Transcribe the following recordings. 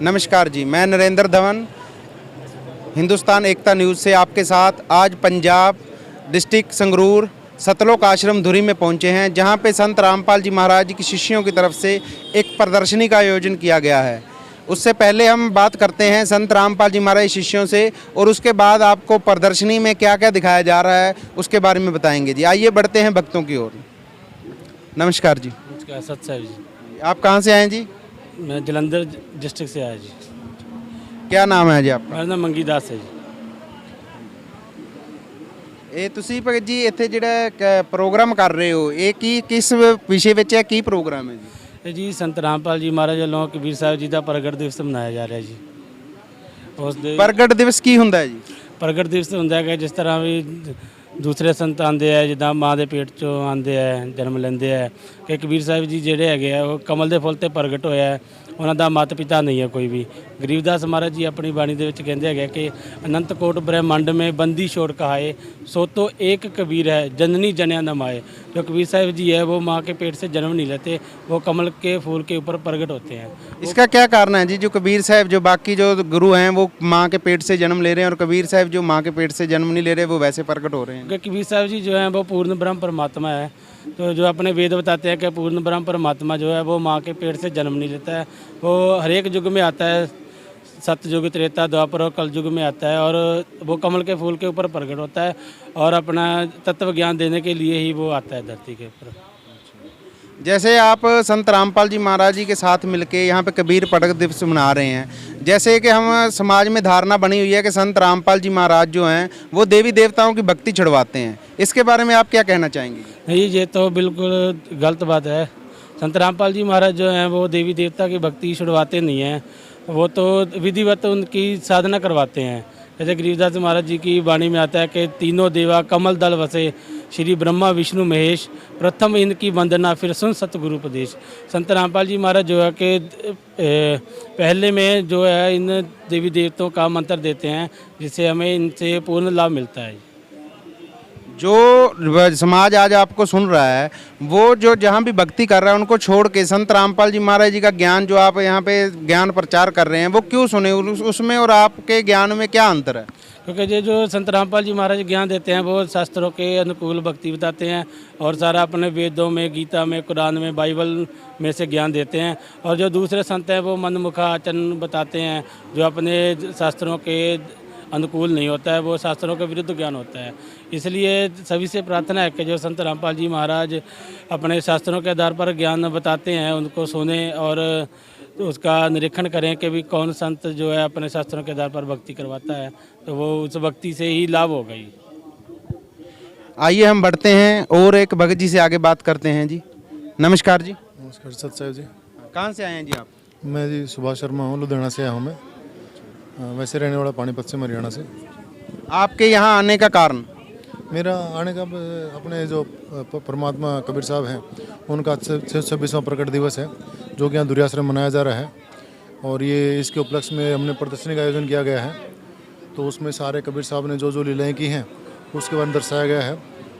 नमस्कार जी, मैं नरेंद्र धवन हिंदुस्तान एकता न्यूज़ से आपके साथ आज पंजाब डिस्ट्रिक्ट संगरूर सतलोक आश्रम धुरी में पहुंचे हैं, जहां पे संत रामपाल जी महाराज जी की शिष्यों की तरफ से एक प्रदर्शनी का आयोजन किया गया है। उससे पहले हम बात करते हैं संत रामपाल जी महाराज शिष्यों से और उसके बाद आपको प्रदर्शनी में क्या क्या दिखाया जा रहा है उसके बारे में बताएंगे जी। आइए बढ़ते हैं भक्तों की ओर। नमस्कार जी। नमस्कार सत साहिब जी। आप कहाँ से आए जी? मैं जलंधर डिस्ट्रिक्ट से आया जी। क्या नाम है जी आपका? मेरा नाम मंगी दास है जी। ਇਹ ਤੁਸੀਂ ਭਗਤ ਜੀ ਇੱਥੇ ਜਿਹੜਾ ਪ੍ਰੋਗਰਾਮ ਕਰ ਰਹੇ ਹੋ ਇਹ ਕਿਸ ਵਿਸ਼ੇ ਵਿੱਚ ਹੈ, ਕੀ ਪ੍ਰੋਗਰਾਮ ਹੈ ਜੀ? ਇਹ ਜੀ ਸੰਤ ਰਾਮਪਾਲ ਜੀ ਮਹਾਰਾਜ ਵੱਲੋਂ ਕਬੀਰ ਸਾਹਿਬ ਜੀ ਦਾ ਪ੍ਰਗਟ ਦਿਵਸ ਮਨਾਇਆ ਜਾ ਰਿਹਾ ਜੀ। ਉਸ ਦੇ ਪ੍ਰਗਟ ਦਿਵਸ ਕੀ ਹੁੰਦਾ ਹੈ ਜੀ? ਪ੍ਰਗਟ ਦਿਵਸ ਹੁੰਦਾ ਹੈ ਕਿ ਜਿਸ ਤਰ੍ਹਾਂ ਵੀ ਦੂਸਰੇ ਸੰਤ ਆਉਂਦੇ ਆ, ਜਿੱਦਾਂ ਮਾਂ ਦੇ ਪੇਟ ਚੋਂ ਆਉਂਦੇ ਆ, ਜਨਮ ਲੈਂਦੇ ਆ, ਕਿ ਕਬੀਰ ਸਾਹਿਬ ਜੀ ਜਿਹੜੇ ਹੈਗੇ ਆ ਉਹ ਕਮਲ ਦੇ ਫੁੱਲ ਤੇ ਪ੍ਰਗਟ ਹੋਇਆ ਹੈ। ਉਹਨਾਂ ਦਾ ਮਾਤਾ ਪਿਤਾ ਨਹੀਂ ਹੈ ਕੋਈ ਵੀ। ਗਰੀਬਦਾਸ ਮਹਾਰਾਜ ਜੀ ਆਪਣੀ ਬਾਣੀ ਦੇ ਵਿੱਚ ਕਹਿੰਦੇ ਹੈਗੇ ਕਿ ਅਨੰਤ ਕੋਟ ਬ੍ਰਹਿਮੰਡ ਮੇ ਬੰਦੀ ਛੋੜ ਕਹਾਏ सो तो एक कबीर है जननी जन्या न माए। जो कबीर साहब जी है वो माँ के पेट से जन्म नहीं लेते, वो कमल के फूल के ऊपर प्रकट होते हैं। इसका क्या कारण है जी? जो कबीर साहब जो बाकी जो गुरु हैं वो माँ के पेट से जन्म ले रहे हैं और कबीर साहब जो माँ के पेट से जन्म नहीं ले रहे वो वैसे प्रकट हो रहे हैं। क्योंकि कबीर साहब जी जो है वो पूर्ण ब्रह्म परमात्मा है। तो जो अपने वेद बताते हैं कि पूर्ण ब्रह्म परमात्मा जो है वो माँ के पेट से जन्म नहीं लेता है। वो हर एक युग में आता है, सतयुग त्रेता द्वापर और कलयुग में आता है, और वो कमल के फूल के ऊपर प्रकट होता है और अपना तत्व ज्ञान देने के लिए ही वो आता है धरती के ऊपर। जैसे आप संत रामपाल जी महाराज जी के साथ मिलके यहाँ पे कबीर प्रगट दिवस मना रहे हैं, जैसे कि हम समाज में धारणा बनी हुई है कि संत रामपाल जी महाराज जो हैं वो देवी देवताओं की भक्ति छुड़वाते हैं, इसके बारे में आप क्या कहना चाहेंगे? नहीं, ये तो बिल्कुल गलत बात है। संत रामपाल जी महाराज जो हैं वो देवी देवता की भक्ति छुड़वाते नहीं हैं, वो तो विधिवत उनकी साधना करवाते हैं। जैसे गरीबदास महाराज जी की वाणी में आता है कि तीनों देवा कमल दल वसे, श्री ब्रह्मा विष्णु महेश, प्रथम इनकी वंदना फिर सुन सतगुरु उपदेश। संत रामपाल जी महाराज जो है कि पहले में जो है इन देवी देवताओं का मंत्र देते हैं, जिससे हमें इनसे पूर्ण लाभ मिलता है। जो समाज आज आपको सुन रहा है वो जो जहाँ भी भक्ति कर रहा है उनको छोड़ के संत रामपाल जी महाराज जी का ज्ञान जो आप यहाँ पे ज्ञान प्रचार कर रहे हैं वो क्यों सुने? उसमें और आपके ज्ञान में क्या अंतर है? क्योंकि ये जो संत रामपाल जी महाराज ज्ञान देते हैं वो शास्त्रों के अनुकूल भक्ति बताते हैं, और सारा अपने वेदों में, गीता में, कुरान में, बाइबल में से ज्ञान देते हैं। और जो दूसरे संत हैं वो मनमुखा आचरण बताते हैं, जो अपने शास्त्रों के अनुकूल नहीं होता है, वो शास्त्रों के विरुद्ध ज्ञान होता है। इसलिए सभी से प्रार्थना है कि जो संत रामपाल जी महाराज अपने शास्त्रों के आधार पर ज्ञान बताते हैं उनको सुने और उसका निरीक्षण करें कि भी कौन संत जो है अपने शास्त्रों के आधार पर भक्ति करवाता है, तो वो उस भक्ति से ही लाभ होगा ही। आइए हम बढ़ते हैं और एक भगत जी से आगे बात करते हैं जी। नमस्कार जी। नमस्कार सत साहिब जी। कहाँ से आए हैं जी आप? मैं जी सुभाष शर्मा हूँ, लुधियाना से आया हूँ मैं। वैसे रहने वाला पानीपत से, हरियाणा से। आपके यहाँ आने का कारण? मेरा आने का अपने जो परमात्मा कबीर साहब हैं उनका 26वां प्रकट दिवस है, जो कि यहाँ दुर्याश्रम मनाया जा रहा है, और ये इसके उपलक्ष्य में हमने प्रदर्शनी का आयोजन किया गया है। तो उसमें सारे कबीर साहब ने जो लीलाएँ की हैं उसके बारे में दर्शाया गया है,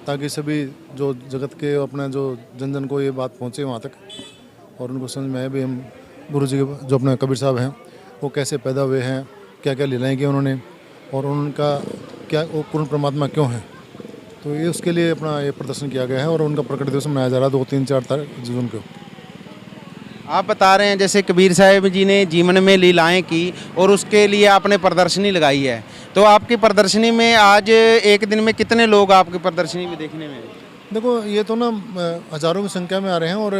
ताकि सभी जो जगत के अपना जो जन जन को ये बात पहुँचे वहाँ तक, और उनको समझ में आए भी हम गुरु जी के जो अपने कबीर साहब हैं वो कैसे पैदा हुए हैं, क्या क्या लीलाएँ की उन्होंने, और उनका क्या वो पूर्ण परमात्मा क्यों है। तो ये उसके लिए अपना ये प्रदर्शन किया गया है, और उनका प्रकट दिवस मनाया जा रहा है 2, 3, 4 जून को। आप बता रहे हैं जैसे कबीर साहब जी ने जीवन में लीलाएं की और उसके लिए आपने प्रदर्शनी लगाई है, तो आपकी प्रदर्शनी में आज एक दिन में कितने लोग आपकी प्रदर्शनी में देखने में? देखो ये तो ना हज़ारों की संख्या में आ रहे हैं और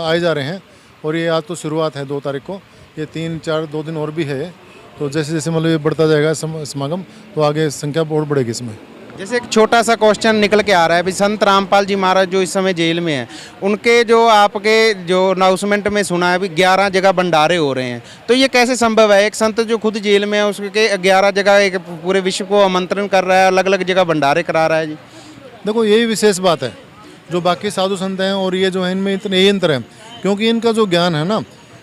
आए जा रहे हैं, और ये आज तो शुरुआत है 2 तारीख को, ये 3, 4 2 दिन और भी है। तो जैसे जैसे मतलब ये बढ़ता जाएगा समागम, तो आगे संख्या बहुत बढ़ेगी इसमें। जैसे एक छोटा सा क्वेश्चन निकल के आ रहा है भी संत रामपाल जी महाराज जो इस समय जेल में हैं, उनके जो आपके जो अनाउंसमेंट में सुना है भी 11 जगह भंडारे हो रहे हैं, तो ये कैसे संभव है? एक संत जो खुद जेल में है उसके 11 जगह एक पूरे विश्व को आमंत्रण कर रहा है, अलग अलग जगह भंडारे करा रहा है जी। देखो यही विशेष बात है, जो बाकी साधु संत हैं और ये जो है इनमें इतने यही अंतर है, क्योंकि इनका जो ज्ञान है ना,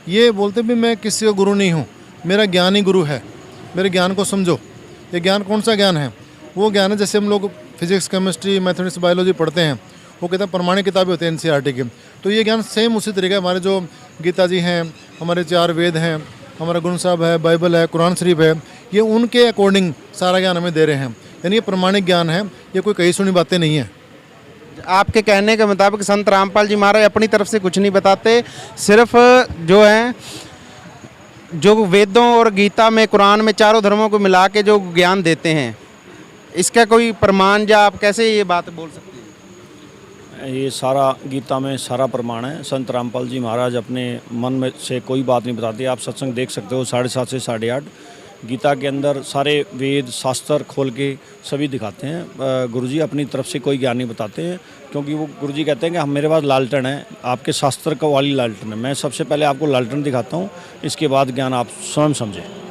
ये बोलते भी मैं किसी का गुरु नहीं हूँ, मेरा ज्ञान ही गुरु है, मेरे ज्ञान को समझो। ये ज्ञान कौन सा ज्ञान है? वो ज्ञान है जैसे हम लोग फिजिक्स, केमिस्ट्री, मैथमेटिक्स, बायोलॉजी पढ़ते हैं, वो कहते हैं प्रमाणिक किताबें होती हैं NCERT की। तो ये ज्ञान सेम उसी तरीके हमारे जो गीता जी हैं, हमारे 4 वेद हैं, हमारा गुरु साहब है, बाइबल है, कुरान शरीफ है, ये उनके अकॉर्डिंग सारा ज्ञान हमें दे रहे हैं। यानी ये प्रमाणिक ज्ञान है, ये कोई कही सुनी बातें नहीं है। आपके कहने के मुताबिक संत रामपाल जी महाराज अपनी तरफ से कुछ नहीं बताते, सिर्फ जो है जो वेदों और गीता में, कुरान में, चारों धर्मों को मिला के जो ज्ञान देते हैं, इसका कोई प्रमाण या आप कैसे ये बात बोल सकते हैं? ये सारा गीता में सारा प्रमाण है। संत रामपाल जी महाराज अपने मन में से कोई बात नहीं बताते। आप सत्संग देख सकते हो 7:30 से 8:30, गीता के अंदर सारे वेद शास्त्र खोल के सभी दिखाते हैं। गुरुजी अपनी तरफ से कोई ज्ञान नहीं बताते हैं, क्योंकि वो गुरुजी कहते हैं कि हम मेरे पास लालटेन है, आपके शास्त्र का वाली लालटेन है, मैं सबसे पहले आपको लालटेन दिखाता हूँ, इसके बाद ज्ञान आप स्वयं समझें।